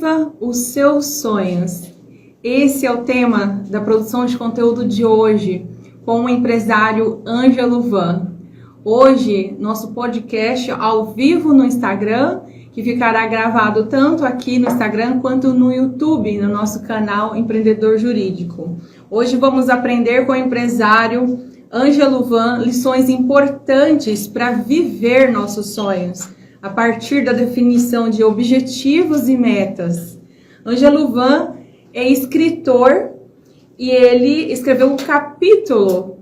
Viva os seus sonhos. Esse é o tema da produção de conteúdo de hoje, com o empresário Ângelo Van. Hoje, nosso podcast ao vivo no Instagram, que ficará gravado tanto aqui no Instagram quanto no YouTube, no nosso canal Empreendedor Jurídico. Hoje vamos aprender com o empresário Ângelo Van lições importantes para viver nossos sonhos, a partir da definição de objetivos e metas. Ângelo Van é escritor e ele escreveu um capítulo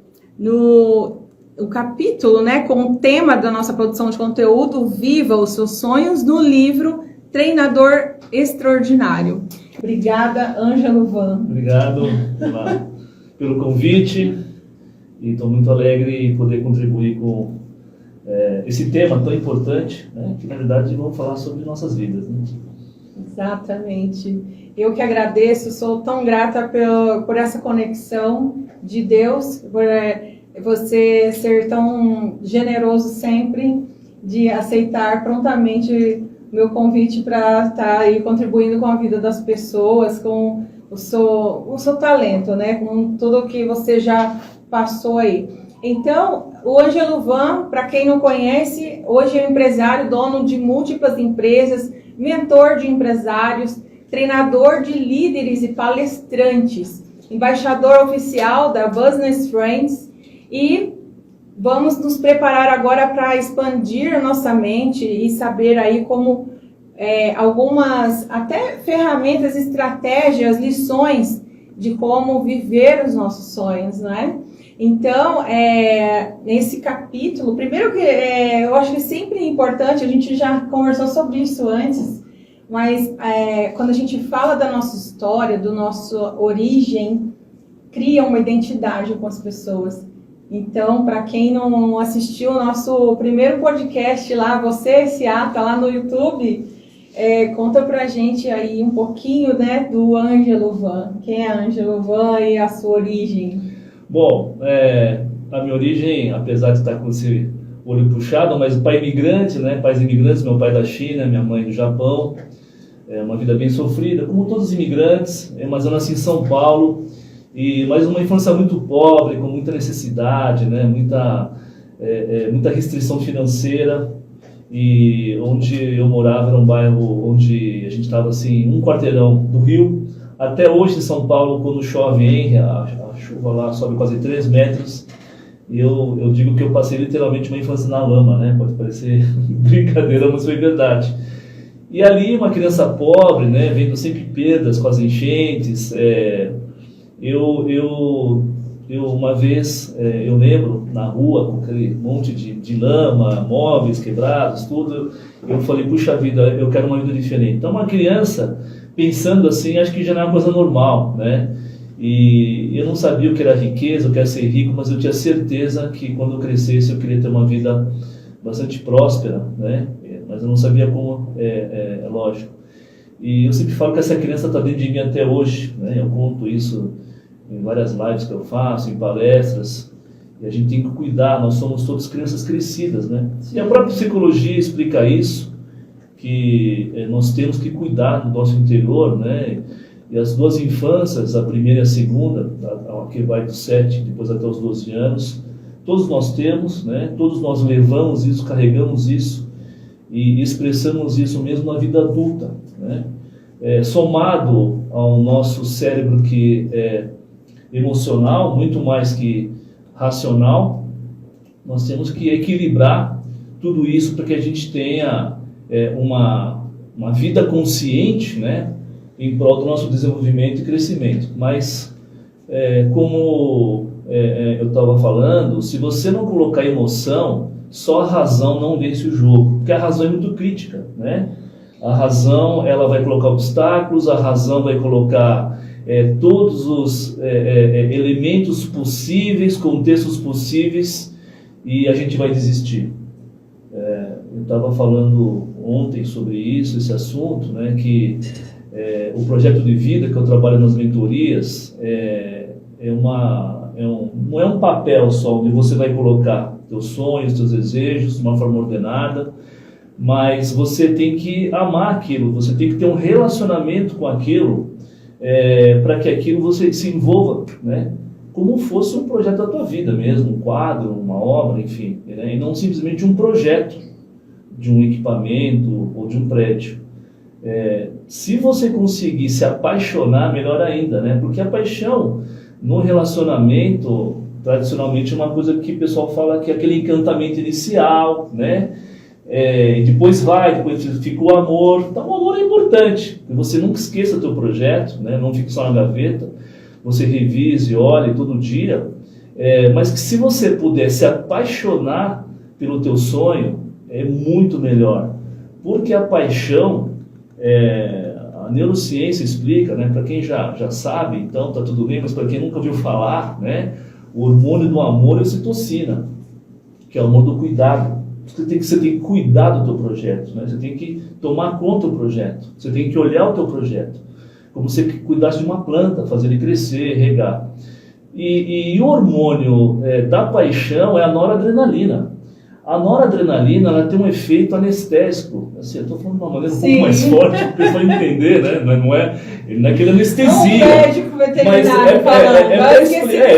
com o tema da nossa produção de conteúdo, Viva os seus sonhos, no livro Treinador Extraordinário. Obrigada, Ângelo Van. Obrigado pelo convite e estou muito alegre em poder contribuir com esse tema tão importante, né, que na verdade vamos falar sobre nossas vidas. Né? Exatamente. Eu que agradeço, sou tão grata por essa conexão de Deus, por você ser tão generoso sempre de aceitar prontamente o meu convite para estar aí contribuindo com a vida das pessoas, com o seu talento, né? Com tudo que você já passou aí. Então, o Ângelo Van, para quem não conhece, hoje é um empresário, dono de múltiplas empresas, mentor de empresários, treinador de líderes e palestrantes, embaixador oficial da Business Friends, e vamos nos preparar agora para expandir nossa mente e saber aí como algumas até ferramentas, estratégias, lições de como viver os nossos sonhos, né? Então, nesse capítulo, primeiro que eu acho que sempre é importante, a gente já conversou sobre isso antes, mas quando a gente fala da nossa história, da nossa origem, cria uma identidade com as pessoas. Então, para quem não assistiu o nosso primeiro podcast lá, você, Seata, lá no YouTube, conta pra gente aí um pouquinho, né, do Ângelo Van. Quem é Ângelo Van e a sua origem? Bom, a minha origem, apesar de estar com esse olho puxado, mas o pai imigrante, né, pais imigrantes, meu pai da China, minha mãe do Japão, uma vida bem sofrida, como todos os imigrantes, mas eu nasci em São Paulo, mas uma infância muito pobre, com muita necessidade, né, muita restrição financeira, e onde eu morava era um bairro onde a gente estava assim, um quarteirão do Rio. Até hoje em São Paulo, quando chove, a chuva lá sobe quase 3 metros, e eu digo que eu passei literalmente uma infância na lama, né, pode parecer brincadeira, mas foi verdade. E ali uma criança pobre, né, vendo sempre perdas com as enchentes, uma vez, eu lembro, na rua, com aquele monte de lama, móveis quebrados, tudo, eu falei, puxa vida, eu quero uma vida diferente. Então, uma criança, pensando assim, acho que já não é uma coisa normal, né? E eu não sabia o que era riqueza, o que era ser rico, mas eu tinha certeza que quando eu crescesse, eu queria ter uma vida bastante próspera, né? Mas eu não sabia como, lógico. E eu sempre falo que essa criança está dentro de mim até hoje, né? Eu conto isso em várias lives que eu faço, em palestras, e a gente tem que cuidar, nós somos todas crianças crescidas, né? Sim. E a própria psicologia explica isso, que nós temos que cuidar do nosso interior, né? E as duas infâncias, a primeira e a segunda, que vai dos 7, depois até os 12 anos, todos nós temos, né? Todos nós levamos isso, carregamos isso, e expressamos isso mesmo na vida adulta, né? Somado ao nosso cérebro que é emocional, muito mais que racional, nós temos que equilibrar tudo isso para que a gente tenha uma vida consciente, né, em prol do nosso desenvolvimento e crescimento. Mas, como eu estava falando, se você não colocar emoção, só a razão não vence o jogo, porque a razão é muito crítica, né? A razão, ela vai colocar obstáculos, a razão vai colocar todos os elementos possíveis, contextos possíveis, e a gente vai desistir. Eu estava falando ontem sobre isso, esse assunto, né, que o projeto de vida que eu trabalho nas mentorias não é um papel só onde você vai colocar teus sonhos, teus desejos de uma forma ordenada, mas você tem que amar aquilo, você tem que ter um relacionamento com aquilo, para que aquilo você se envolva, né? Como fosse um projeto da tua vida mesmo, um quadro, uma obra, enfim, né? E não simplesmente um projeto de um equipamento ou de um prédio. Se você conseguir se apaixonar, melhor ainda, né? Porque a paixão no relacionamento, tradicionalmente, é uma coisa que o pessoal fala que é aquele encantamento inicial, né? Depois fica o amor. Então o amor é importante, que você nunca esqueça o teu projeto, né? Não fique só na gaveta, você revise, olhe todo dia, mas que se você puder se apaixonar pelo teu sonho, é muito melhor, porque a paixão, a neurociência explica, né? Para quem já sabe, então tá tudo bem, mas para quem nunca ouviu falar, né? O hormônio do amor é a ocitocina, que é o hormônio do cuidado. Você tem que cuidar do teu projeto, né? Você tem que tomar conta do projeto, você tem que olhar o teu projeto, como se você cuidasse de uma planta, fazer ele crescer, regar. E o hormônio da paixão é a noradrenalina. A noradrenalina, ela tem um efeito anestésico. Assim, eu estou falando de uma maneira um pouco mais forte para o pessoal entender, né? Não é aquele anestesia. Não, médico veterinário falando.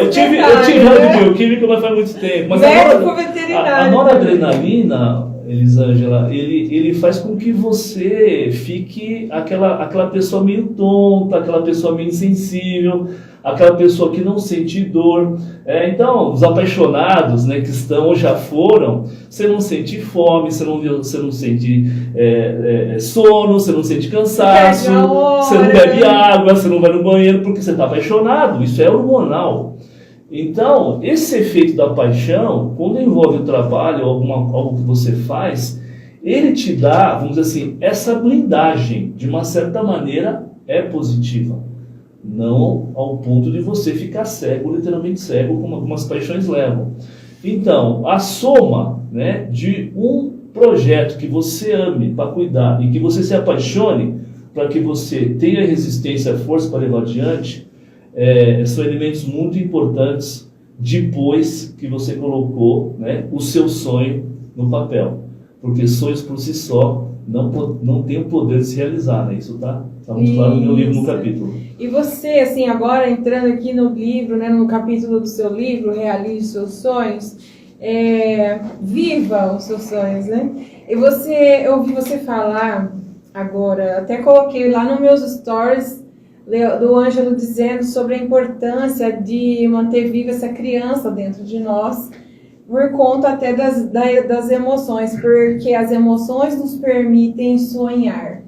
Eu tive aula de bioquímica, mas faz muito tempo. Mas médico veterinário. A noradrenalina, Elisângela, ele faz com que você fique aquela pessoa meio tonta, aquela pessoa meio insensível, aquela pessoa que não sente dor. Então, os apaixonados, né, que estão ou já foram, você não sente fome, você não sente sono, você não sente cansaço, você não bebe água, você não vai no banheiro porque você está apaixonado. Isso é hormonal. Então, esse efeito da paixão, quando envolve o trabalho, algo que você faz, ele te dá, vamos dizer assim, essa blindagem, de uma certa maneira, é positiva. Não ao ponto de você ficar cego, literalmente cego, como algumas paixões levam. Então, a soma, né, de um projeto que você ame para cuidar e que você se apaixone para que você tenha resistência e força para levar adiante, são elementos muito importantes depois que você colocou, né, o seu sonho no papel. Porque sonhos por si só não tem o poder de se realizar, né? Isso está muito claro no meu livro, no capítulo. E você, assim, agora entrando aqui no livro, né, no capítulo do seu livro, Realize Seus Sonhos, viva os seus sonhos, né? E eu ouvi você falar agora, até coloquei lá nos meus stories, do Ângelo dizendo sobre a importância de manter viva essa criança dentro de nós, por conta até das emoções, porque as emoções nos permitem sonhar,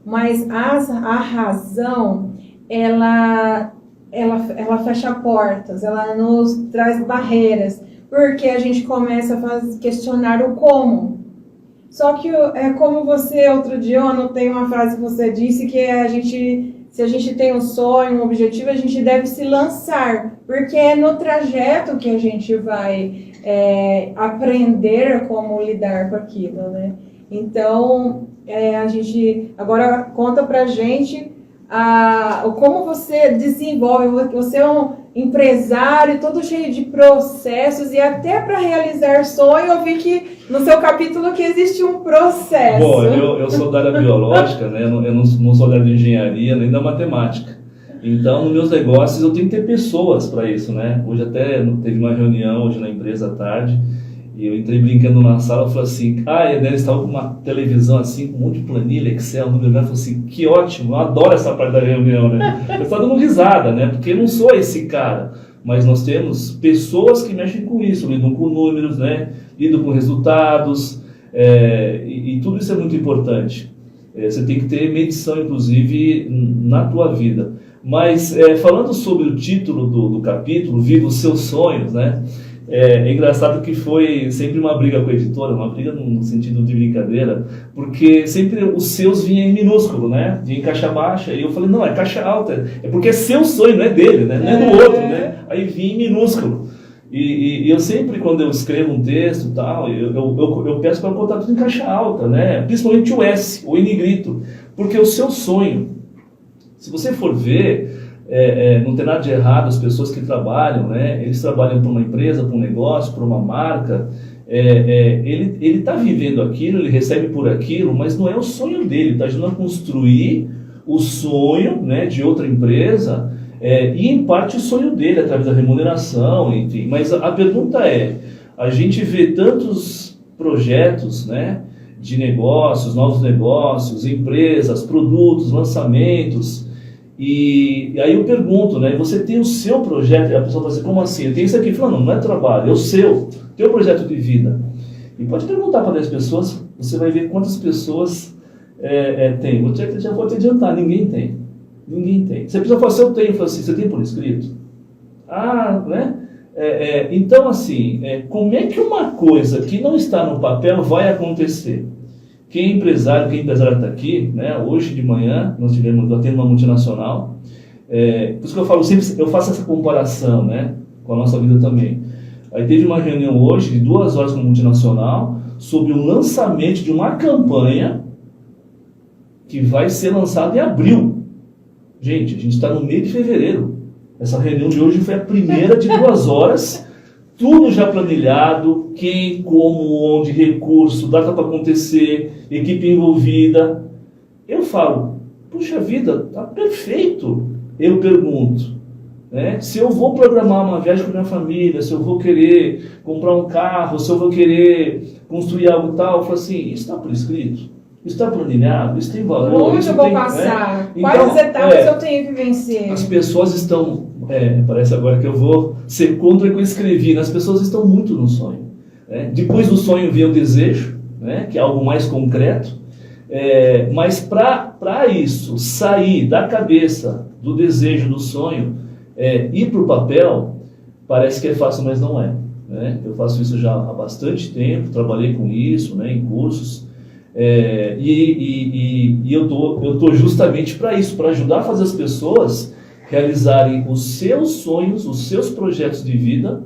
mas a razão, ela fecha portas, ela nos traz barreiras, porque a gente começa a questionar o como. Só que como você, outro dia eu anotei uma frase que você disse, que se a gente tem um sonho, um objetivo, a gente deve se lançar, porque é no trajeto que a gente vai aprender como lidar com aquilo, né? Então, a gente agora conta pra gente como você desenvolve. Você é um empresário todo cheio de processos, e até para realizar sonho eu vi que no seu capítulo que existe um processo. Bom, eu sou da área biológica, né? Eu não sou da área de engenharia nem da matemática. Então, nos meus negócios eu tenho que ter pessoas para isso, né? Hoje até teve uma reunião hoje na empresa à tarde, e eu entrei brincando na sala e falei assim, eles estavam com uma televisão assim, com um monte de planilha, Excel, número, eu falei assim, que ótimo, eu adoro essa parte da reunião, né? Eu estava dando risada, né? Porque eu não sou esse cara, mas nós temos pessoas que mexem com isso, lidam com números, né? Lidam com resultados, e tudo isso é muito importante. Você tem que ter medição, inclusive, na tua vida. Mas, falando sobre o título do capítulo, Viva os Seus Sonhos, né? É engraçado que foi sempre uma briga com a editora, uma briga no sentido de brincadeira, porque sempre os seus vinham em minúsculo, né? Vinha em caixa baixa, e eu falei, não, é caixa alta, é porque é seu sonho, não é dele, né? Não é do outro, né? Aí vinha em minúsculo. E eu sempre, quando eu escrevo um texto e tal, eu peço para botar tudo em caixa alta, né? Principalmente o S, o em negrito, porque o seu sonho, se você for ver, não tem nada de errado, as pessoas que trabalham, né? Eles trabalham para uma empresa, para um negócio, para uma marca, ele está vivendo aquilo, ele recebe por aquilo, mas não é o sonho dele, está ajudando a construir o sonho, né, de outra empresa, e em parte o sonho dele, através da remuneração, enfim. Mas a pergunta a gente vê tantos projetos, né, de negócios, novos negócios, empresas, produtos, lançamentos, e aí eu pergunto, né, você tem o seu projeto, e a pessoa fala assim, como assim? Eu tenho isso aqui, falando, não é trabalho, é o seu projeto de vida. E pode perguntar para 10 pessoas, você vai ver quantas pessoas tem. Já vou te adiantar, ninguém tem. Ninguém tem. Se a pessoa fala assim, eu tenho, fala assim, você tem por escrito? Né? Então, assim, como é que uma coisa que não está no papel vai acontecer? Quem é empresário está aqui, né? Hoje de manhã nós tivemos batendo uma multinacional, por isso que eu falo sempre, eu faço essa comparação, né, com a nossa vida também. Aí teve uma reunião hoje de 2 horas com a multinacional sobre o lançamento de uma campanha que vai ser lançada em abril. Gente, a gente está no meio de fevereiro. Essa reunião de hoje foi a primeira de 2 horas, tudo já planilhado, quem, como, onde, recurso, data para acontecer, equipe envolvida. Eu falo, puxa vida, tá perfeito. Eu pergunto, né, se eu vou programar uma viagem com a minha família, se eu vou querer comprar um carro, se eu vou querer construir algo tal, eu falo assim, isso está por escrito? Isso está planilhado? Isso tem valor? Onde eu vou passar? Né? Quais Então, etapas eu tenho que vencer? As pessoas estão... parece agora que eu vou ser contra o que eu escrevi, né? As pessoas estão muito no sonho. Né? Depois do sonho vem o desejo, né? Que é algo mais concreto. Mas para isso sair da cabeça do desejo, do sonho, ir para o papel, parece que é fácil, mas não é. Né? Eu faço isso já há bastante tempo, trabalhei com isso, né, em cursos. E eu tô justamente para isso, para ajudar a fazer as pessoas realizarem os seus sonhos, os seus projetos de vida,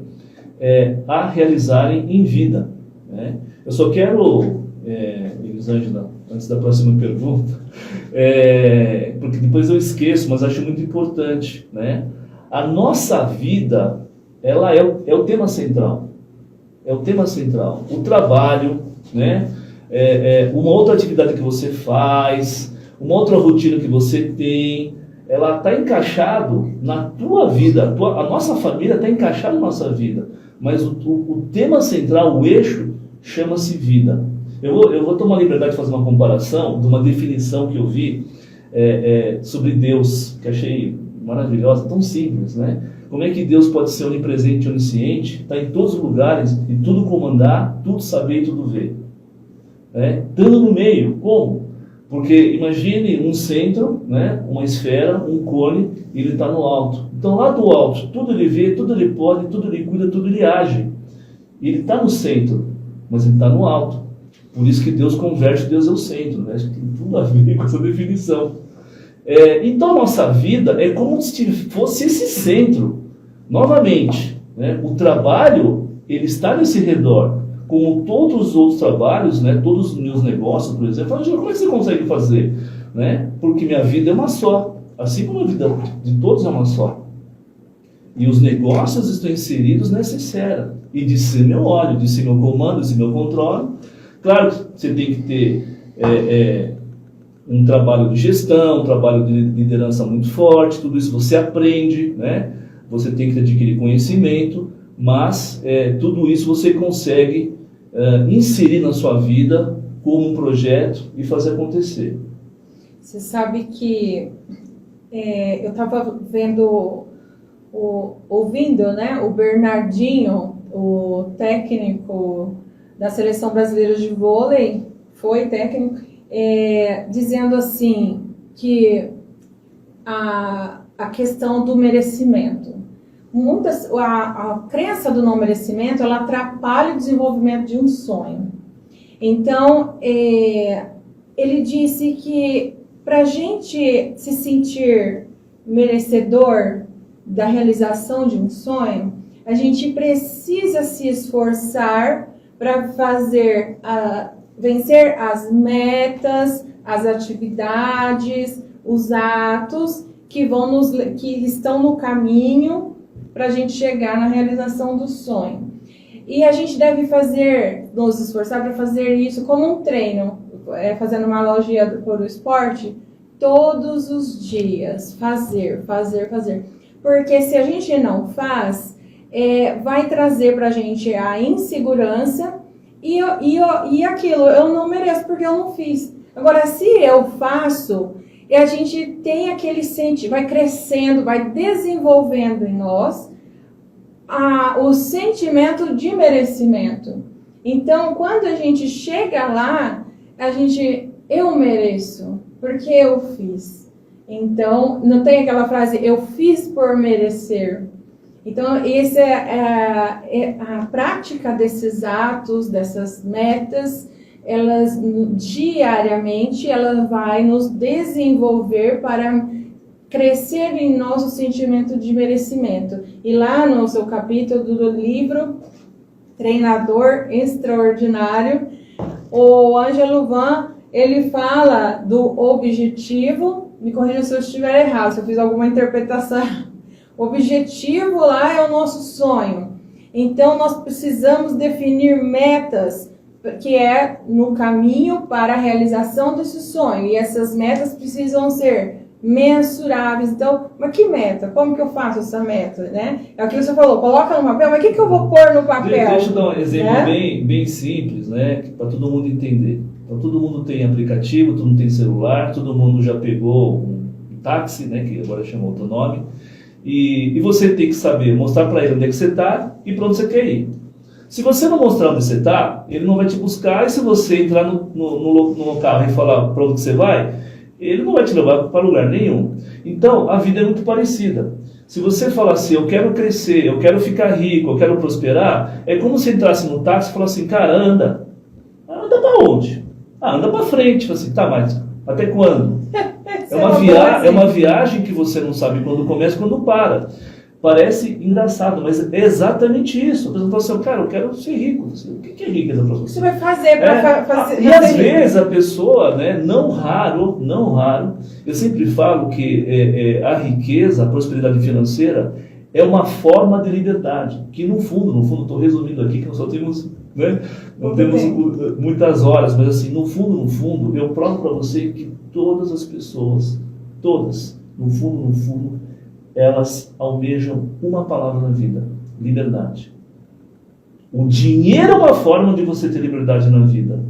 a realizarem em vida. Né? Eu só quero, Elisângela, antes da próxima pergunta, porque depois eu esqueço, mas acho muito importante, né? A nossa vida, ela é o tema central. É o tema central. O trabalho, né? Uma outra atividade que você faz, uma outra rotina que você tem, ela está encaixado na tua vida, a nossa família está encaixada na nossa vida, mas o tema central, o eixo, chama-se vida. Eu vou tomar a liberdade de fazer uma comparação de uma definição que eu vi sobre Deus, que achei maravilhosa, tão simples, né? Como é que Deus pode ser onipresente e onisciente, está em todos os lugares, e tudo comandar, tudo saber e tudo ver. Estando no meio, como? Porque imagine um centro, né, uma esfera, um cone, e ele está no alto. Então lá do alto, tudo ele vê, tudo ele pode, tudo ele cuida, tudo ele age. E ele está no centro, mas ele está no alto. Por isso que Deus converte, Deus é o centro. Né? Acho que tem tudo a ver com essa definição. Então a nossa vida é como se fosse esse centro. Novamente, né, o trabalho, ele está nesse redor. Como todos os outros trabalhos, né, todos os meus negócios, por exemplo, como é que você consegue fazer? Né? Porque minha vida é uma só, assim como a vida de todos é uma só. E os negócios estão inseridos nessa esfera. E de ser meu óleo, de ser meu comando, de ser meu controle. Claro que você tem que ter um trabalho de gestão, um trabalho de liderança muito forte, tudo isso você aprende, né? Você tem que adquirir conhecimento, mas tudo isso você consegue inserir na sua vida como um projeto e fazer acontecer. Você sabe que eu estava ouvindo, né, o Bernardinho, o técnico da Seleção Brasileira de Vôlei, foi técnico, dizendo assim, que a questão do merecimento. A crença do não merecimento, ela atrapalha o desenvolvimento de um sonho. Então, ele disse que para a gente se sentir merecedor da realização de um sonho, a gente precisa se esforçar para vencer as metas, as atividades, os atos que estão no caminho para a gente chegar na realização do sonho. E a gente deve nos esforçar para fazer isso como um treino, fazendo uma analogia para o esporte, todos os dias, fazer. Porque se a gente não faz, vai trazer para a gente a insegurança e aquilo, eu não mereço porque eu não fiz. Agora, se eu faço, a gente tem aquele sentimento, vai crescendo, vai desenvolvendo em nós o sentimento de merecimento. Então, quando a gente chega lá, eu mereço, porque eu fiz. Então, não tem aquela frase, eu fiz por merecer. Então, essa é a prática desses atos, dessas metas, elas diariamente, ela vai nos desenvolver para crescer em nós o sentimento de merecimento. E lá no seu capítulo do livro Treinador Extraordinário, o Ângelo Van, ele fala do objetivo, me corrija se eu estiver errado, se eu fiz alguma interpretação. O objetivo lá é o nosso sonho. Então, nós precisamos definir metas, que é no caminho para a realização desse sonho. E essas metas precisam ser mensuráveis. Então, mas que meta? Como que eu faço essa meta? Né? É o que você falou, coloca no papel, mas o que eu vou pôr no papel? Deixa eu dar um exemplo bem simples, né? Para todo mundo entender. Então, todo mundo tem aplicativo, todo mundo tem celular, todo mundo já pegou um táxi, né? Que agora chama outro nome. E você tem que saber mostrar para ele onde é que você está e para onde você quer ir. Se você não mostrar onde você está, ele não vai te buscar. E se você entrar no carro e falar para onde você vai, ele não vai te levar para lugar nenhum. Então, a vida é muito parecida. Se você falar assim, eu quero crescer, eu quero ficar rico, eu quero prosperar, é como se entrasse no táxi e falasse assim, cara, anda. Anda para onde? Anda para frente. Fala assim, tá, mas até quando? É uma viagem que você não sabe quando começa e quando para. Parece engraçado, mas é exatamente isso. A pessoa fala assim, cara, eu quero ser rico. O que é riqueza para você? O que você vai fazer para fazer? E às vezes a pessoa, né, não raro, eu sempre falo que a riqueza, a prosperidade financeira é uma forma de liberdade. Que no fundo, estou resumindo aqui, que nós só temos, né, não temos muitas horas, mas assim, no fundo, eu provo para você que todas as pessoas, todas, no fundo, elas almejam uma palavra na vida: liberdade. O dinheiro é uma forma de você ter liberdade na vida.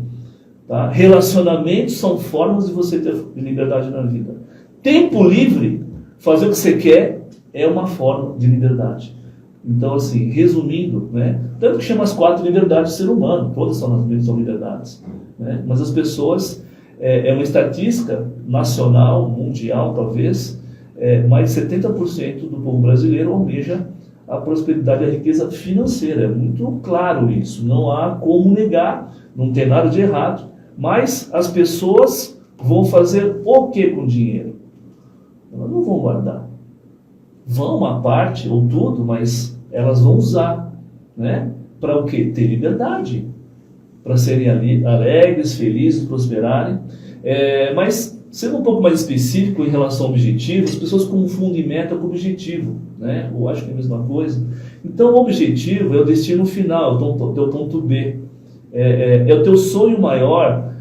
Tá? Relacionamentos são formas de você ter liberdade na vida. Tempo livre, fazer o que você quer, é uma forma de liberdade. Então, assim, resumindo, né, tanto que chama as 4 liberdades do ser humano, todas são liberdades. Né? Mas as pessoas, é uma estatística nacional, mundial talvez, mais de 70% do povo brasileiro almeja a prosperidade e a riqueza financeira. É muito claro isso, não há como negar, não tem nada de errado, mas as pessoas vão fazer o que com o dinheiro? Elas não vão guardar. Vão uma parte ou tudo, mas elas vão usar, né? Para o quê? Ter liberdade, para serem alegres, felizes, prosperarem. Mas sendo um pouco mais específico em relação ao objetivo, as pessoas confundem meta com objetivo, né? Eu acho que é a mesma coisa. Então, o objetivo é o destino final, é o teu ponto B. É o teu sonho maior,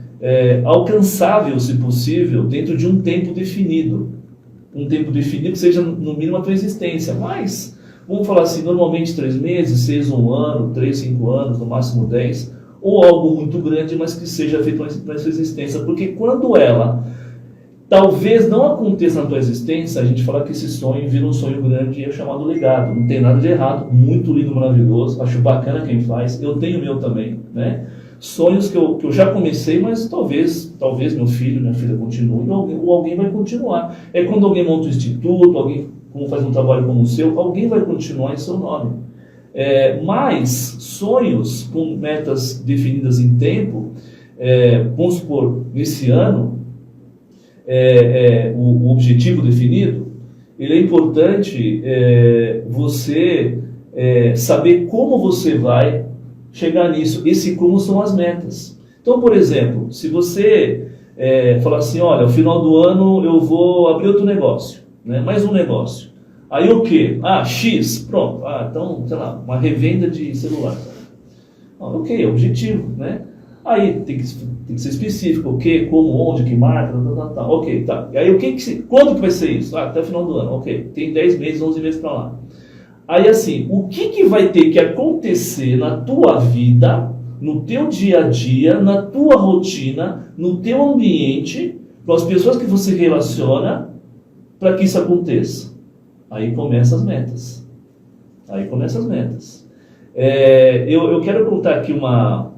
alcançável, se possível, dentro de um tempo definido. Um tempo definido que seja, no mínimo, a tua existência. Mas, vamos falar assim, normalmente 3 meses, 6, 1 ano, 3, 5 anos, no máximo 10, ou algo muito grande, mas que seja feito na sua existência. Porque quando ela talvez não aconteça na tua existência, a gente fala que esse sonho vira um sonho grande e é chamado legado. Não tem nada de errado, muito lindo, maravilhoso, acho bacana quem faz, eu tenho o meu também, né? Sonhos que eu já comecei, mas talvez meu filho, minha filha continue, ou alguém vai continuar. É quando alguém monta um instituto, alguém faz um trabalho como o seu, alguém vai continuar em seu nome. Mas sonhos com metas definidas em tempo, vamos supor, nesse ano, o objetivo definido, ele é importante você saber como você vai chegar nisso. Esse como são as metas. Então, por exemplo, se você falar assim, olha, no final do ano eu vou abrir outro negócio. né? Mais um negócio. Aí o quê? X, pronto. Então, sei lá, uma revenda de celular. Ok, objetivo, né? Aí tem que ser específico, o que, como, onde, que marca, tal. Ok, tá. E aí quando que vai ser isso? Até o final do ano. Ok, tem 10 meses, 11 meses para lá. Aí assim, o que vai ter que acontecer na tua vida, no teu dia a dia, na tua rotina, no teu ambiente, com as pessoas que você relaciona, para que isso aconteça? Aí começam as metas. Eu quero contar aqui uma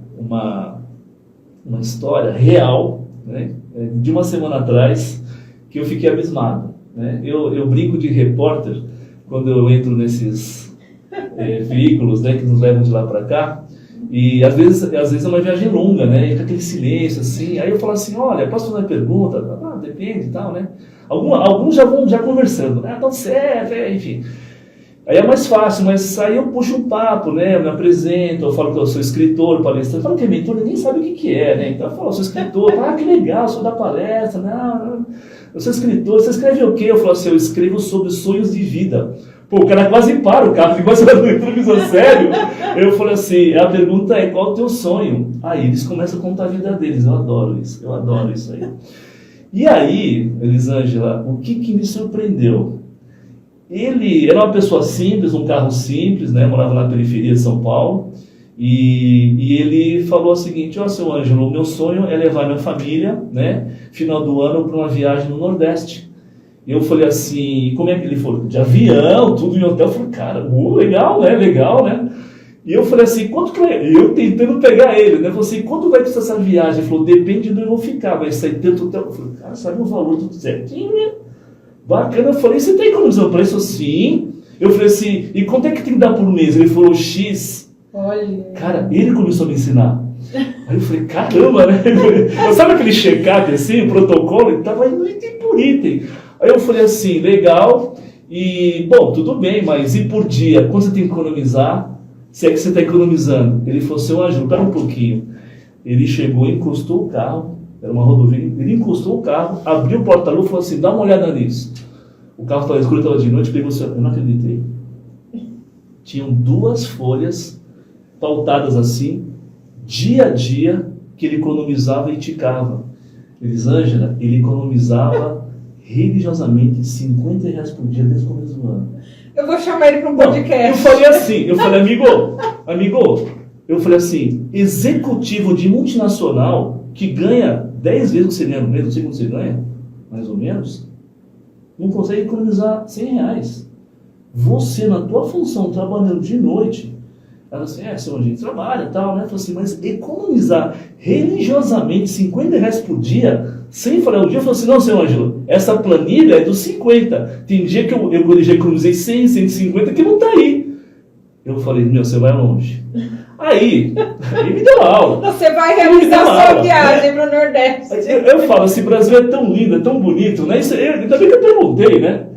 história real, né, de uma semana atrás, que eu fiquei abismado, né? Eu brinco de repórter quando eu entro nesses veículos, né, que nos levam de lá para cá, e às vezes é uma viagem longa, né, e com aquele silêncio assim, aí eu falo assim, olha, posso fazer uma pergunta? Depende e tal, né? Alguns já vão conversando, né? Então certo, enfim. Aí é mais fácil, mas aí eu puxo um papo, né? Eu me apresento, eu falo que eu sou escritor, palestrante. Eu falo que é mentor, ninguém sabe o que é, né? Então eu falo, eu sou escritor. Que legal, sou da palestra. Não, eu sou escritor. Você escreve o quê? Eu falo assim, eu escrevo sobre sonhos de vida. Pô, o cara quase para o carro, ficou fazendo entrevista sério. Eu falei assim, a pergunta é, qual é o teu sonho? Aí eles começam a contar a vida deles. Eu adoro isso aí. E aí, Elisângela, o que me surpreendeu? Ele era uma pessoa simples, um carro simples, né? Morava na periferia de São Paulo, e ele falou o seguinte, seu Ângelo, o meu sonho é levar minha família, né, final do ano, para uma viagem no Nordeste. E eu falei assim, como é que ele falou? De avião, tudo em hotel. Eu falei, cara, legal, né? E eu falei assim, quanto que vai... Eu tentando pegar ele, né? Eu falei assim, quanto vai custar essa viagem? Ele falou, depende de onde eu vou ficar, vai sair tanto hotel. Eu falei, cara, sabe o valor tudo certinho, né? Bacana. Eu falei, você está economizando para isso? Sim. Eu falei assim, e quanto é que tem que dar por mês? Ele falou, X. Olha. Cara, ele começou a me ensinar. Aí eu falei, caramba, né? Sabe aquele check-up assim, o protocolo? Ele estava indo item por item. Aí eu falei assim, legal, e bom, tudo bem, mas e por dia? Quanto você tem que economizar? Se é que você está economizando? Ele falou, seu Ângelo, pera um pouquinho. Ele chegou e encostou o carro, era uma rodovia, ele encostou o carro, abriu o porta-luz e falou assim, dá uma olhada nisso. O carro estava escuro, estava de noite, pegou assim, eu não acreditei. Tinham 2 folhas pautadas assim, dia a dia, que ele economizava e ticava. Elisângela, ele economizava religiosamente R$50 por dia desde o começo do ano. Eu vou chamar ele para um podcast. Eu falei, amigo, eu falei assim, executivo de multinacional que ganha 10 vezes o que você ganha no mês, não sei quanto você ganha, mais ou menos, não consegue economizar R$100. Você, na tua função, trabalhando de noite, ela assim, seu a gente trabalha e tal, né? Eu falei assim, mas economizar religiosamente R$50 por dia, sem falar um dia, eu falei assim, não, seu Ângelo, essa planilha é dos 50. Tem dia que eu já economizei 100, 150, que não tá aí. Eu falei, você vai longe. Aí me deu aula. Você vai realizar sua viagem para o Nordeste. Eu falo assim, o Brasil é tão lindo, é tão bonito, né? Ainda bem que eu perguntei, né?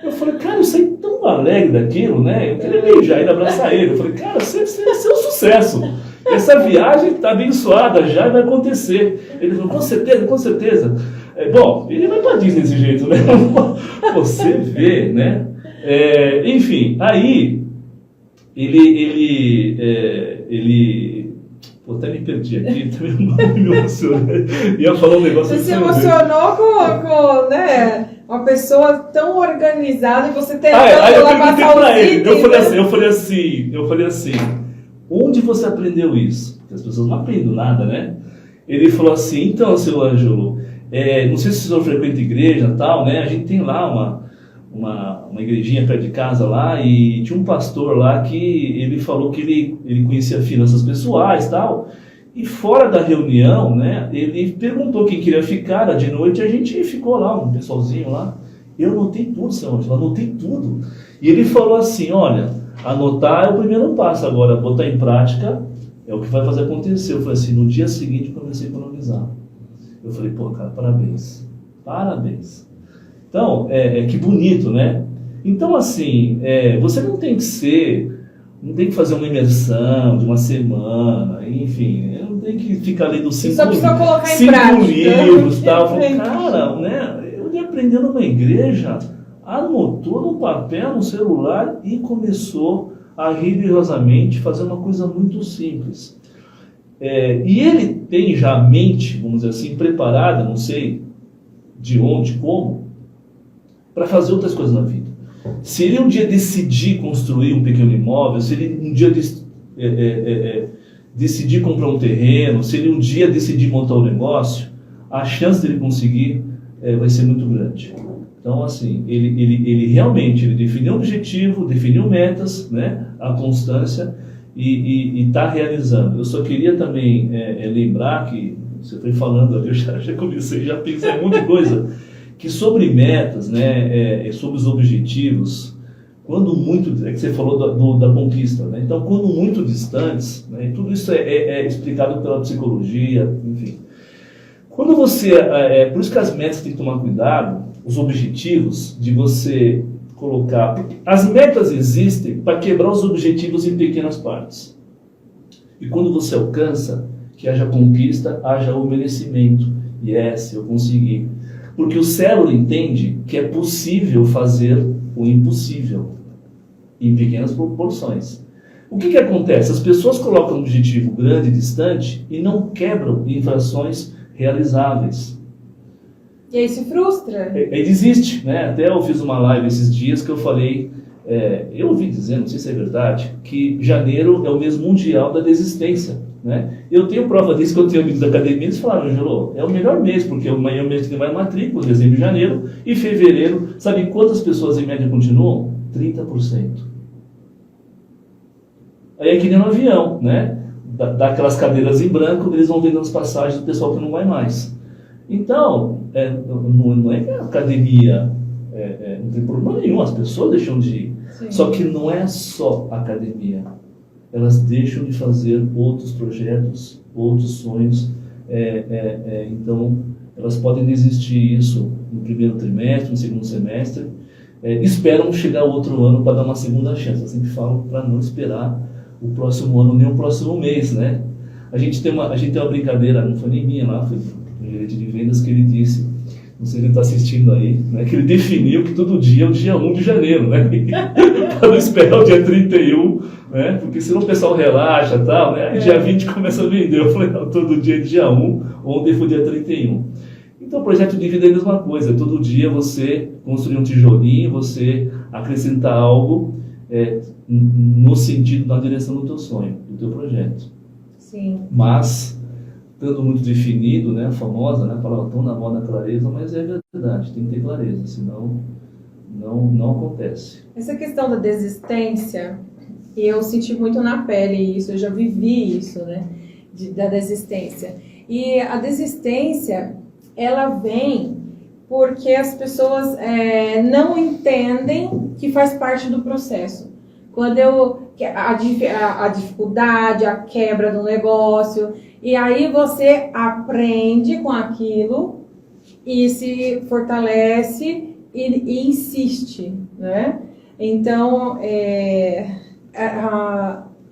Eu falei, cara, eu saí tão alegre daquilo, né? Eu queria beijar ele, abraçar ele. Eu falei, cara, você é um sucesso. Essa viagem está abençoada, já vai acontecer. Ele falou, com certeza. Bom, ele vai para Disney desse jeito, né? Você vê, né? Enfim, aí ele até me perdi aqui, também me emocionei. Ia falar um negócio. Você se emocionou com né, uma pessoa tão organizada e você tentando lá passar os itens. Eu falei assim, onde você aprendeu isso? Porque as pessoas não aprendem nada, né? Ele falou assim, então, seu Ângelo, não sei se o senhor frequenta igreja e tal, né? A gente tem lá uma igrejinha perto de casa lá, e tinha um pastor lá que ele falou que ele conhecia finanças pessoais e tal, e fora da reunião, né, ele perguntou quem queria ficar, de noite a gente ficou lá, um pessoalzinho lá, eu anotei tudo, seu Ângelo, anotei tudo, e ele falou assim, olha, anotar é o primeiro passo, agora botar em prática é o que vai fazer acontecer. Eu falei assim, no dia seguinte eu comecei a economizar. Eu falei, pô, cara, parabéns. Então, que bonito, né? Então, assim, você não tem que fazer uma imersão de uma semana, enfim, não tem que ficar lendo 5 livros e tal. Cara, né? Eu ia aprender numa igreja anotou no papel, no celular e começou a religiosamente fazer uma coisa muito simples. E ele tem já a mente, vamos dizer assim, preparada, não sei de onde, como, para fazer outras coisas na vida. Se ele um dia decidir construir um pequeno imóvel, se ele um dia decidir comprar um terreno, se ele um dia decidir montar um negócio, a chance dele conseguir vai ser muito grande. Então, assim, ele realmente definiu um objetivo, definiu metas, né, a constância, e está realizando. Eu só queria também lembrar que, você foi falando ali, eu já comecei, já pensei em um monte de coisa, que sobre metas, né, sobre os objetivos, quando muito, que você falou da conquista, né, então quando muito distantes, né, tudo isso é explicado pela psicologia, enfim. Quando você, por isso que as metas tem que tomar cuidado, os objetivos, de você colocar, as metas existem para quebrar os objetivos em pequenas partes. E quando você alcança, que haja conquista, haja o merecimento. Yes, eu consegui. Porque o cérebro entende que é possível fazer o impossível em pequenas proporções. O que acontece? As pessoas colocam um objetivo grande e distante e não quebram em frações realizáveis. E aí se frustra. Ele desiste, né? Até eu fiz uma live esses dias que eu falei, eu ouvi dizendo, não sei se é verdade, que janeiro é o mês mundial da desistência. Né? Eu tenho prova disso, que eu tenho amigos da academia, eles falaram, Angelo, é o melhor mês, porque amanhã é o mês que tem mais matrícula, dezembro e janeiro, e fevereiro, sabe quantas pessoas em média continuam? 30%. Aí é que nem no avião, né? Daquelas cadeiras em branco, eles vão vendendo as passagens do pessoal que não vai mais. Então, não é que a academia não tem problema nenhum, as pessoas deixam de ir. Sim. Só que não é só a academia. Elas deixam de fazer outros projetos, outros sonhos. Então, elas podem desistir isso no primeiro trimestre, no segundo semestre. Esperam chegar outro ano para dar uma segunda chance. Eu sempre falo para não esperar o próximo ano, nem o próximo mês, né? A gente tem uma brincadeira, não foi nem minha lá, foi do gerente de vendas, que ele disse, não sei se ele está assistindo aí, né, que ele definiu que todo dia é o dia 1 de janeiro, né? Para não esperar o dia 31, né? Porque senão o pessoal relaxa e tal, né? Aí dia 20 começa a vender. Eu falei, não, todo dia é dia 1, ontem foi dia 31. Então o projeto de vida é a mesma coisa, todo dia você construir um tijolinho, você acrescentar algo no sentido, na direção do teu sonho, do teu projeto. Sim. Mas, estando muito definido, né, a famosa, né, a palavra tão na moda clareza, mas é verdade, tem que ter clareza, senão não acontece. Essa questão da desistência, eu senti muito na pele isso, eu já vivi isso, né, da desistência. E a desistência, ela vem porque as pessoas não entendem que faz parte do processo. Quando a dificuldade, a quebra do negócio, e aí você aprende com aquilo e se fortalece e insiste, né? Então,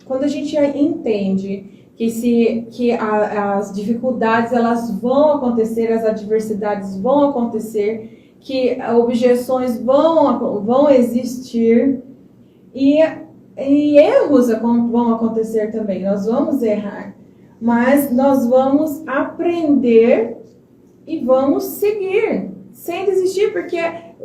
quando a gente entende que as dificuldades elas vão acontecer, as adversidades vão acontecer, que objeções vão existir e erros vão acontecer também. Nós vamos errar, mas nós vamos aprender e vamos seguir sem desistir, porque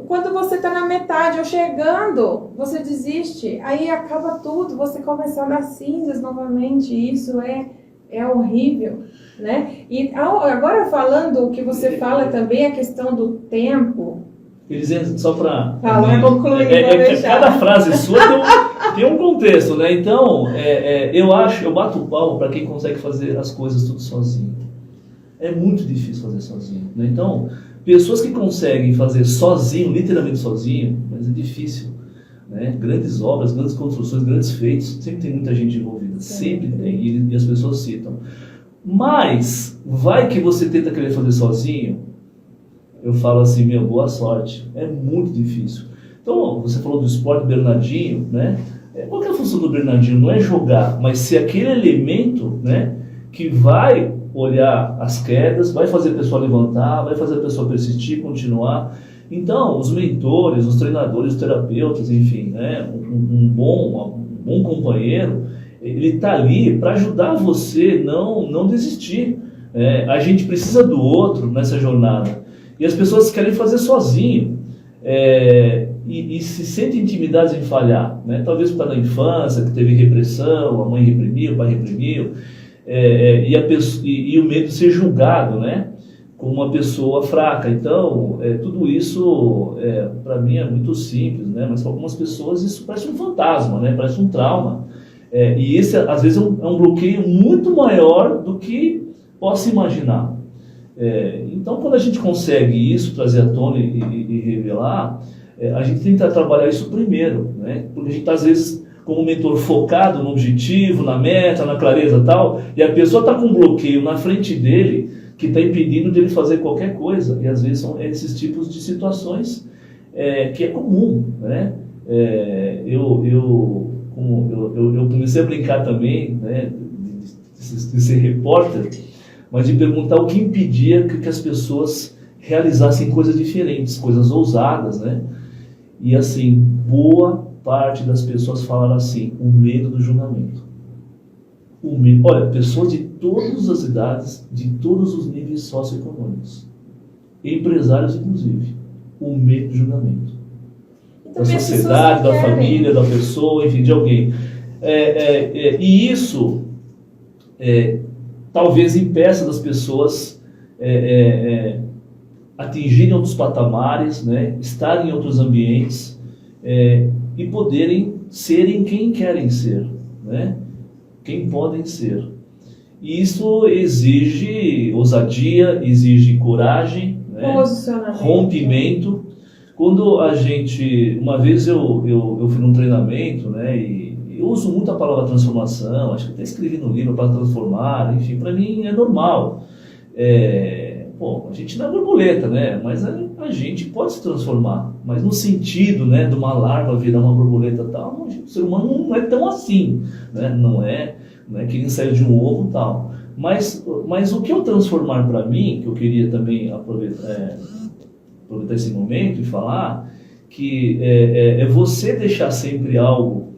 quando você está na metade ou chegando, você desiste, aí acaba tudo, você começa a dar cinzas novamente, e isso é horrível, né? E agora falando o que você fala também, a questão do tempo. Só para concluir, cada frase sua tem um contexto, né? Então, eu bato o pau para quem consegue fazer as coisas tudo sozinho. É muito difícil fazer sozinho, né? Então, pessoas que conseguem fazer sozinho, literalmente sozinho, mas é difícil, né? Grandes obras, grandes construções, grandes feitos, sempre tem muita gente envolvida, sempre tem, e as pessoas citam. Mas, vai que você tenta querer fazer sozinho, eu falo assim, boa sorte, é muito difícil. Então, você falou do esporte Bernardinho, né? Qual que é a função do Bernardinho? Não é jogar, mas ser aquele elemento, né, que vai olhar as quedas, vai fazer a pessoa levantar, vai fazer a pessoa persistir, continuar. Então, os mentores, os treinadores, os terapeutas, enfim, né, um bom companheiro, ele está ali para ajudar você não desistir. A gente precisa do outro nessa jornada. E as pessoas querem fazer sozinho. E se sentem intimidadas em falhar, né? Talvez por causa da infância, que teve repressão, a mãe reprimiu, o pai reprimiu, e o medo de ser julgado, né? Como uma pessoa fraca. Então, tudo isso, para mim, é muito simples, né? Mas para algumas pessoas isso parece um fantasma, né? Parece um trauma. E esse, às vezes, é um bloqueio muito maior do que possa imaginar. Então, quando a gente consegue isso, trazer à tona e revelar, a gente tenta trabalhar isso primeiro, né? Porque a gente está, às vezes, como mentor focado no objetivo, na meta, na clareza e tal, e a pessoa está com um bloqueio na frente dele que está impedindo dele fazer qualquer coisa. E, às vezes, são esses tipos de situações que é comum, né? Eu comecei a brincar também, né, de ser repórter, mas de perguntar o que impedia que as pessoas realizassem coisas diferentes, coisas ousadas, né? E assim, boa parte das pessoas falaram assim, o medo do julgamento. Olha, pessoas de todas as idades, de todos os níveis socioeconômicos, empresários inclusive, o medo do julgamento. Da sociedade, da família, da pessoa, enfim, de alguém. E isso talvez impeça das pessoas atingirem outros patamares, né, estarem em outros ambientes e poderem serem quem querem ser, né, quem podem ser. E isso exige ousadia, exige coragem, né, rompimento. Quando a gente... Uma vez eu fui num treinamento, né, e eu uso muito a palavra transformação, acho que até escrevi no livro para transformar, enfim, para mim é normal. A gente não é borboleta, né, mas a gente pode se transformar, mas no sentido, né, de uma larva virar uma borboleta e tal, o ser humano não é tão assim, né, não é que ele saiu de um ovo e tal. Mas o que eu transformar para mim, que eu queria também aproveitar esse momento e falar, que é você deixar sempre algo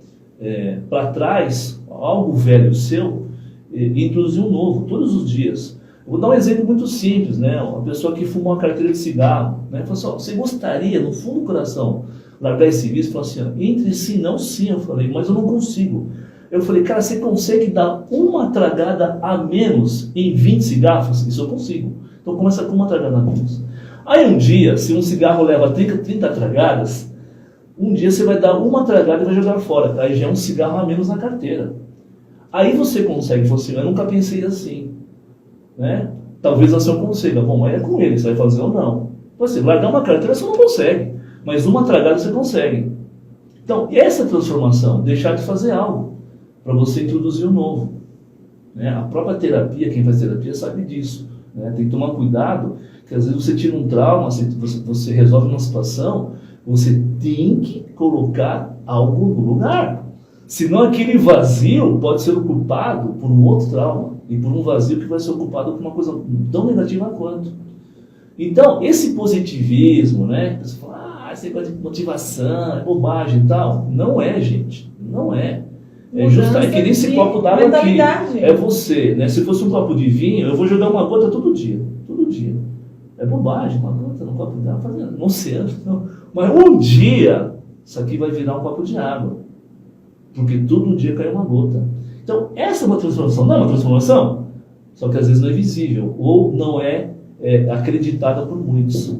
para trás, algo velho seu, e introduzir um novo, todos os dias. Eu vou dar um exemplo muito simples, né? Uma pessoa que fuma uma carteira de cigarro, né? Falou assim, você gostaria, no fundo do coração, largar esse vício? Falou assim, entre sim, não sim. Eu falei, mas eu não consigo. Eu falei, cara, você consegue dar uma tragada a menos em 20 cigarros? Isso eu consigo. Então começa com uma tragada a menos. Aí um dia, se um cigarro leva 30 tragadas, um dia você vai dar uma tragada e vai jogar fora. Aí já é um cigarro a menos na carteira. Aí você consegue, você, eu nunca pensei assim, né? Talvez assim eu consiga. Bom, mas é com ele, você vai fazer ou não. Você largar uma carteira você não consegue, mas uma tragada você consegue. Então, essa transformação, deixar de fazer algo, para você introduzir o novo. Né? A própria terapia, quem faz terapia sabe disso. Né? Tem que tomar cuidado, que às vezes você tira um trauma, você resolve uma situação, você tem que colocar algo no lugar. Senão aquele vazio pode ser ocupado por um outro trauma, e por um vazio que vai ser ocupado por uma coisa tão negativa quanto. Então, esse positivismo, né? Você fala, esse negócio de motivação, é bobagem e tal. Não é, gente. Não é. É justamente que nem esse copo d'água aqui. É você, né? Se fosse um copo de vinho, eu vou jogar uma gota todo dia. Todo dia. É bobagem, uma gota no copo d'água, fazendo no oceano. Não. Mas um dia, isso aqui vai virar um copo de água. Porque todo dia cai uma gota. Então, essa é uma transformação. Não é uma transformação? Só que às vezes não é visível. Ou não é acreditada por muitos.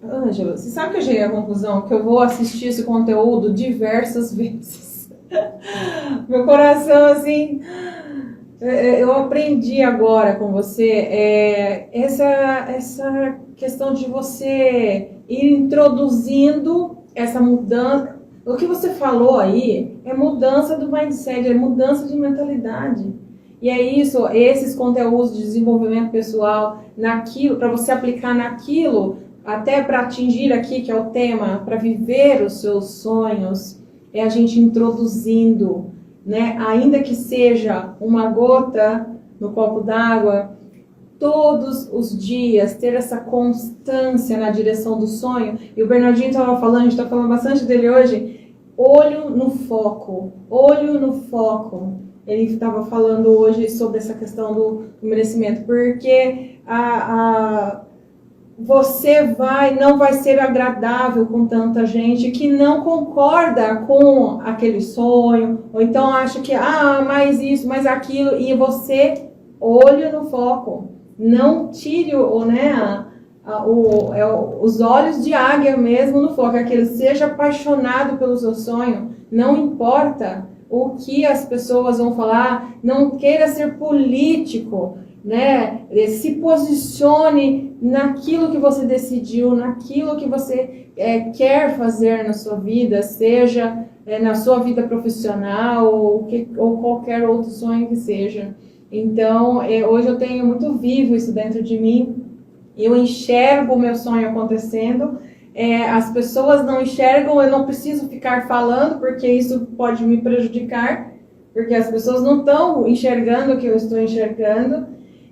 Ângela, você sabe que eu cheguei à conclusão que eu vou assistir esse conteúdo diversas vezes. Meu coração, assim... Eu aprendi agora com você essa questão de você ir introduzindo essa mudança. O que você falou aí é mudança do mindset, é mudança de mentalidade. E é isso, esses conteúdos de desenvolvimento pessoal, naquilo, para você aplicar naquilo, até para atingir aqui, que é o tema, para viver os seus sonhos, é a gente introduzindo, né? Ainda que seja uma gota no copo d'água, todos os dias ter essa constância na direção do sonho. E o Bernardinho estava falando, a gente está falando bastante dele hoje, olho no foco, olho no foco. Ele estava falando hoje sobre essa questão do merecimento, porque você não vai ser agradável com tanta gente que não concorda com aquele sonho, ou então acha que, mais isso, mais aquilo, e você, olho no foco. Não tire os olhos de águia mesmo no foco, aquele seja apaixonado pelo seu sonho, não importa o que as pessoas vão falar, não queira ser político, né? Se posicione naquilo que você decidiu, naquilo que você quer fazer na sua vida, seja na sua vida profissional ou qualquer outro sonho que seja. Então, hoje eu tenho muito vivo isso dentro de mim, eu enxergo o meu sonho acontecendo, as pessoas não enxergam, eu não preciso ficar falando, porque isso pode me prejudicar, porque as pessoas não estão enxergando o que eu estou enxergando,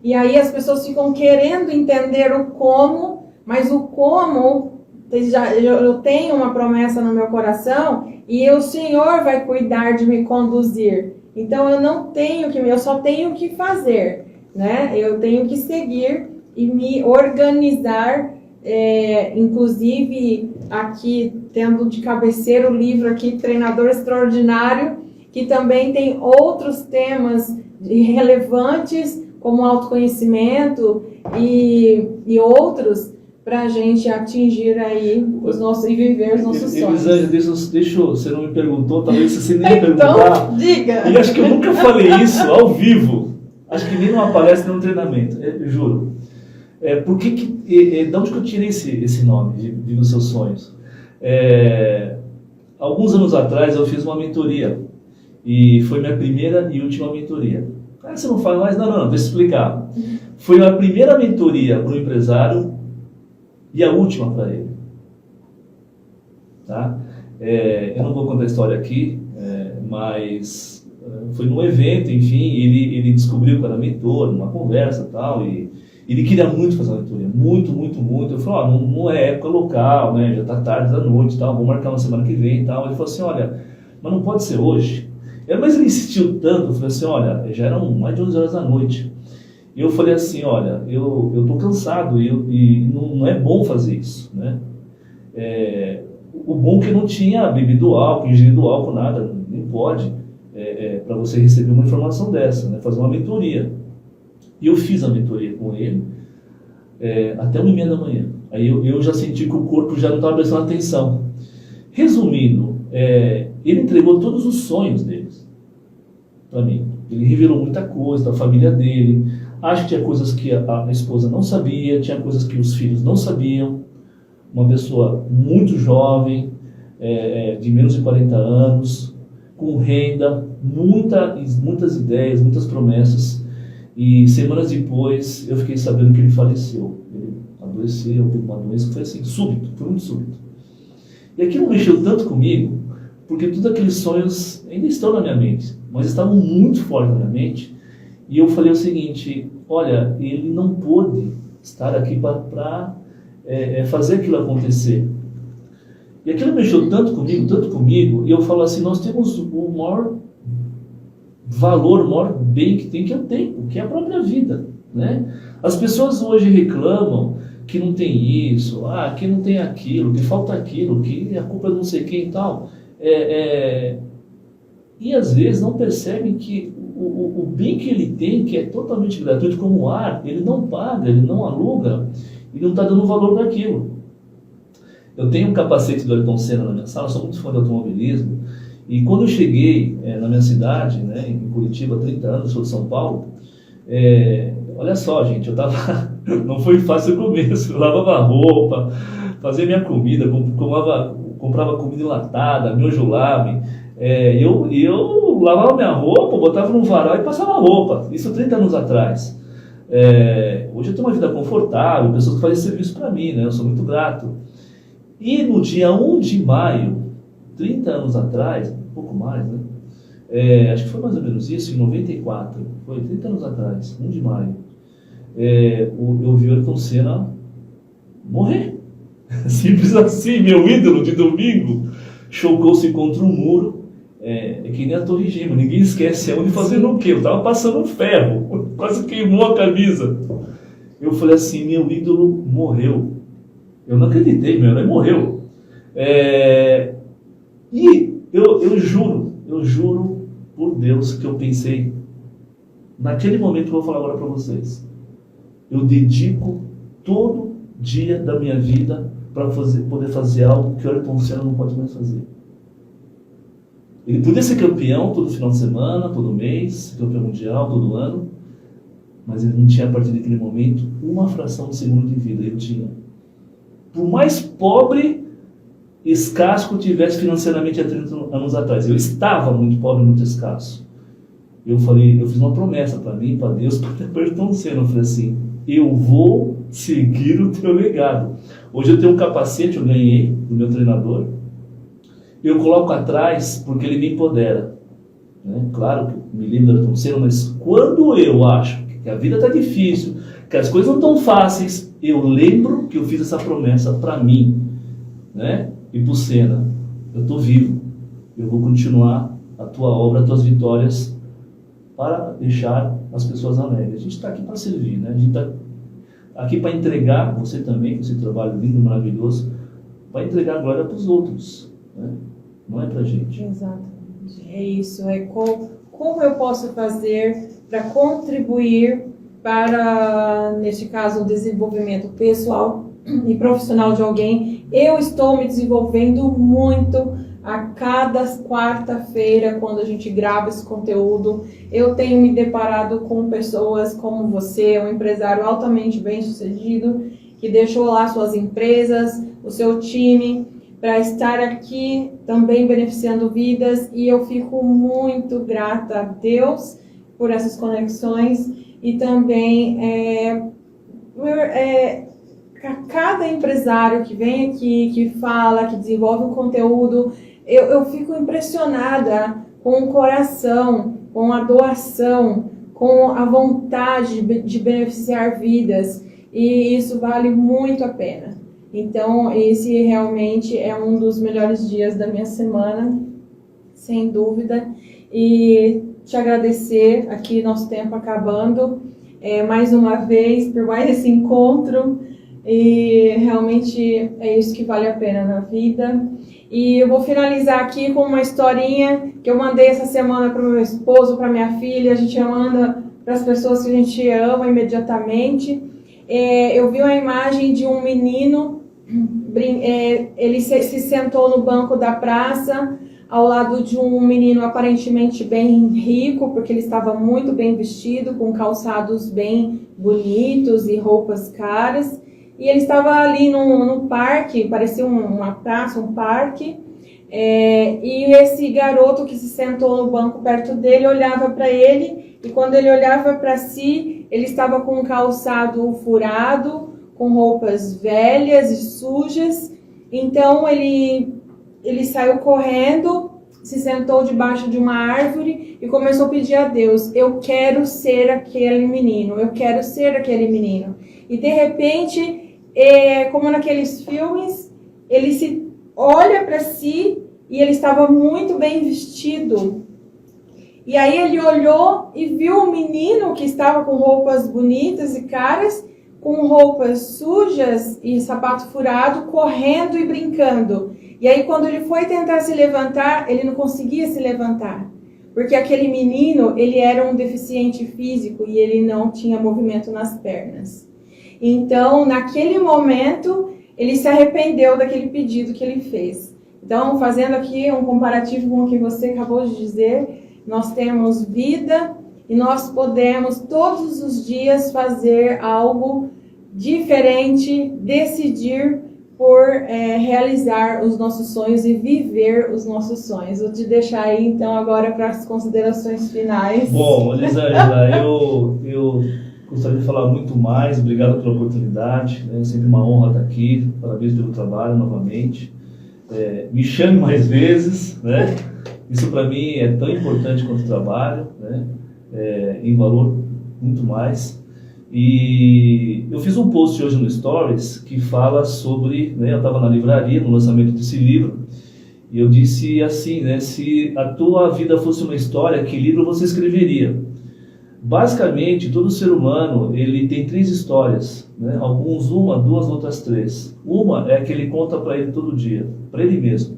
e aí as pessoas ficam querendo entender o como, mas o como, eu tenho uma promessa no meu coração, e o Senhor vai cuidar de me conduzir. Então eu só tenho que fazer, né? Eu tenho que seguir e me organizar, inclusive aqui tendo de cabeceira o livro aqui, Treinador Extraordinário, que também tem outros temas relevantes, como autoconhecimento e outros, para a gente atingir aí e viver os nossos sonhos. Deixa você não me perguntou, talvez você nem me então, perguntar. Diga! E acho que eu nunca falei isso ao vivo. Acho que nem numa palestra, nem num treinamento. Juro. De onde que eu tirei esse nome, de Viva os Seus Sonhos? Alguns anos atrás eu fiz uma mentoria. E foi minha primeira e última mentoria. Você não fala mais? Não, deixa eu explicar. Foi a primeira mentoria para o empresário e a última para ele. Tá? Eu não vou contar a história aqui, mas foi num evento, enfim, ele descobriu que era mentor, numa conversa e tal, e ele queria muito fazer uma mentoria, muito, muito, muito. Eu falei, não é época local, né? Já está tarde da noite e tal, vou marcar uma semana que vem e tal. Ele falou assim, olha, mas não pode ser hoje. Mas ele insistiu tanto, eu falei assim, olha, já eram mais de 11 horas da noite. E eu falei assim, olha, eu estou cansado e não é bom fazer isso, né? O bom é que não tinha bebido álcool, ingerido álcool, nada, nem pode, para você receber uma informação dessa, né? Fazer uma mentoria. E eu fiz a mentoria com ele até 1h30 da manhã. Aí eu já senti que o corpo já não estava prestando atenção. Resumindo, ele entregou todos os sonhos deles para mim. Ele revelou muita coisa da família dele. Acho que tinha coisas que a esposa não sabia, tinha coisas que os filhos não sabiam. Uma pessoa muito jovem, de menos de 40 anos, com renda, muitas ideias, muitas promessas. E semanas depois eu fiquei sabendo que ele faleceu. Ele adoeceu, teve uma doença que foi assim, súbito, foi muito súbito. E aquilo mexeu tanto comigo, porque todos aqueles sonhos ainda estão na minha mente, mas estavam muito fortes na minha mente. E eu falei o seguinte, olha, ele não pôde estar aqui para fazer aquilo acontecer. E aquilo mexeu tanto comigo, e eu falo assim, nós temos o maior valor, o maior bem que tem, que é o tempo, que é a própria vida, né? As pessoas hoje reclamam que não tem isso, que não tem aquilo, que falta aquilo, que a culpa é não sei quem e tal. E às vezes não percebem que o bem que ele tem, que é totalmente gratuito, como o ar, ele não paga, ele não aluga, ele não está dando valor daquilo. Eu tenho um capacete do Ayrton Senna na minha sala, sou muito fã de automobilismo, e quando eu cheguei na minha cidade, né, em Curitiba, há 30 anos, sou de São Paulo, olha só, gente, eu tava... não foi fácil o começo, eu lavava roupa, fazia minha comida, comprava comida enlatada, miojo lamen, eu lavava minha roupa, botava num varal e passava a roupa, isso 30 anos atrás. Hoje eu tenho uma vida confortável, pessoas que fazem serviço para mim, né, eu sou muito grato. E no dia 1 de maio, 30 anos atrás, um pouco mais, né? Acho que foi mais ou menos isso, em 94, foi 30 anos atrás, 1 de maio. eu vi o Ayrton Senna morrer. Simples assim, meu ídolo de domingo chocou-se contra um muro. É que nem a Torre Gêmea, ninguém esquece aonde fazendo o quê? Eu tava passando um ferro, quase queimou a camisa. Eu falei assim, meu ídolo morreu. Eu não acreditei, meu herói morreu. E eu juro por Deus que eu pensei, naquele momento que eu vou falar agora para vocês, eu dedico todo dia da minha vida para poder fazer algo que o Ayrton Senna não pode mais fazer. Ele podia ser campeão todo final de semana, todo mês, campeão mundial todo ano, mas ele não tinha, a partir daquele momento, uma fração de segundo de vida. Eu tinha. Por mais pobre, escasso que eu tivesse financeiramente há 30 anos atrás, eu estava muito pobre, muito escasso. Eu fiz uma promessa para mim, para Deus, para Ayrton Senna. Eu falei assim, eu vou seguir o teu legado. Hoje eu tenho um capacete, eu ganhei do meu treinador. Eu coloco atrás porque ele me empodera. Né? Claro que me lembro do Ayrton Senna, mas quando eu acho que a vida está difícil, que as coisas não estão fáceis, eu lembro que eu fiz essa promessa para mim, né? E para o Senna. Eu estou vivo, eu vou continuar a tua obra, as tuas vitórias, para deixar as pessoas alegres. A gente está aqui para servir, né? A gente está aqui para entregar, você também, com esse trabalho lindo, maravilhoso, para entregar a glória para os outros, né? Não é para a gente. Exatamente. É isso. Como eu posso fazer para contribuir para, neste caso, o desenvolvimento pessoal e profissional de alguém. Eu estou me desenvolvendo muito a cada quarta-feira, quando a gente grava esse conteúdo. Eu tenho me deparado com pessoas como você, um empresário altamente bem-sucedido, que deixou lá suas empresas, o seu time, para estar aqui também beneficiando vidas, e eu fico muito grata a Deus por essas conexões e também a cada empresário que vem aqui, que fala, que desenvolve um conteúdo, eu fico impressionada com o coração, com a doação, com a vontade de beneficiar vidas, e isso vale muito a pena. Então, esse realmente é um dos melhores dias da minha semana, sem dúvida. E te agradecer, aqui nosso tempo acabando, mais uma vez, por mais esse encontro. E realmente é isso que vale a pena na vida. E eu vou finalizar aqui com uma historinha que eu mandei essa semana para o meu esposo, para minha filha. A gente manda para as pessoas que a gente ama imediatamente. Eu vi uma imagem de um menino, ele se sentou no banco da praça, ao lado de um menino aparentemente bem rico, porque ele estava muito bem vestido, com calçados bem bonitos e roupas caras. E ele estava ali no parque, parecia uma praça, um parque, e esse garoto que se sentou no banco perto dele olhava para ele, e quando ele olhava para si, ele estava com um calçado furado, com roupas velhas e sujas. Então ele saiu correndo, se sentou debaixo de uma árvore e começou a pedir a Deus: eu quero ser aquele menino, eu quero ser aquele menino. E de repente, como naqueles filmes, ele se olha para si e ele estava muito bem vestido. E aí ele olhou e viu o menino que estava com roupas bonitas e caras, com roupas sujas e sapato furado, correndo e brincando. E aí quando ele foi tentar se levantar, ele não conseguia se levantar. Porque aquele menino, ele era um deficiente físico e ele não tinha movimento nas pernas. Então, naquele momento, ele se arrependeu daquele pedido que ele fez. Então, fazendo aqui um comparativo com o que você acabou de dizer, nós temos vida e nós podemos todos os dias fazer algo diferente, decidir por realizar os nossos sonhos e viver os nossos sonhos. Vou te deixar aí, então, agora para as considerações finais. Bom, Elisângela, eu gostaria de falar muito mais. Obrigado pela oportunidade. É sempre uma honra estar aqui. Parabéns pelo trabalho, novamente. Me chame mais vezes, né? Isso para mim é tão importante quanto o trabalho, né? Em valor, muito mais. E eu fiz um post hoje no Stories que fala sobre, né, eu estava na livraria no lançamento desse livro, e eu disse assim, né, se a tua vida fosse uma história, que livro você escreveria? Basicamente, todo ser humano, ele tem 3 histórias, né? Alguns 1, 2, outras 3. Uma é a que ele conta para ele todo dia, para ele mesmo.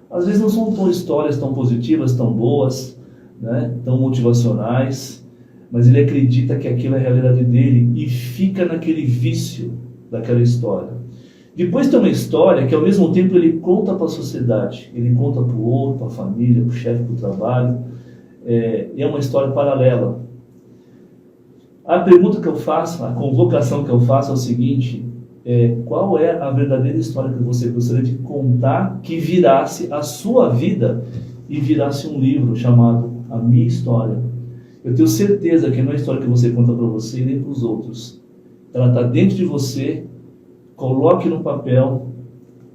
Às vezes não são tão histórias tão positivas, tão boas, né? Tão motivacionais, mas ele acredita que aquilo é a realidade dele e fica naquele vício daquela história. Depois tem uma história que ao mesmo tempo ele conta para a sociedade, ele conta para o outro, para a família, para o chefe, para o trabalho, é uma história paralela. A pergunta que eu faço, a convocação que eu faço é o seguinte, qual é a verdadeira história que você gostaria de contar que virasse a sua vida e virasse um livro chamado A Minha História? Eu tenho certeza que não é a história que você conta para você e nem para os outros. Ela está dentro de você, coloque no papel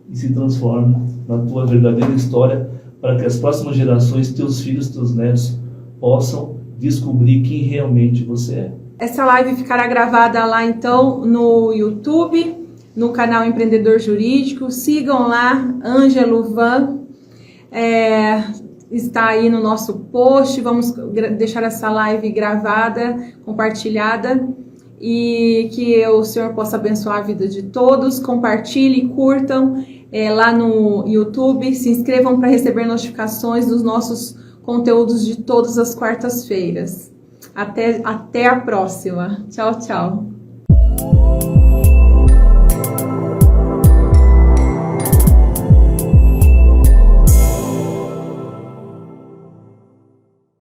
e se transforme na tua verdadeira história para que as próximas gerações, teus filhos, teus netos, possam descobrir quem realmente você é. Essa live ficará gravada lá então no YouTube, no canal Empreendedor Jurídico. Sigam lá, Ângelo Van, está aí no nosso post. Vamos deixar essa live gravada, compartilhada, e que o Senhor possa abençoar a vida de todos. Compartilhem, curtam lá no YouTube, se inscrevam para receber notificações dos nossos conteúdos de todas as quartas-feiras. Até a próxima. Tchau, tchau.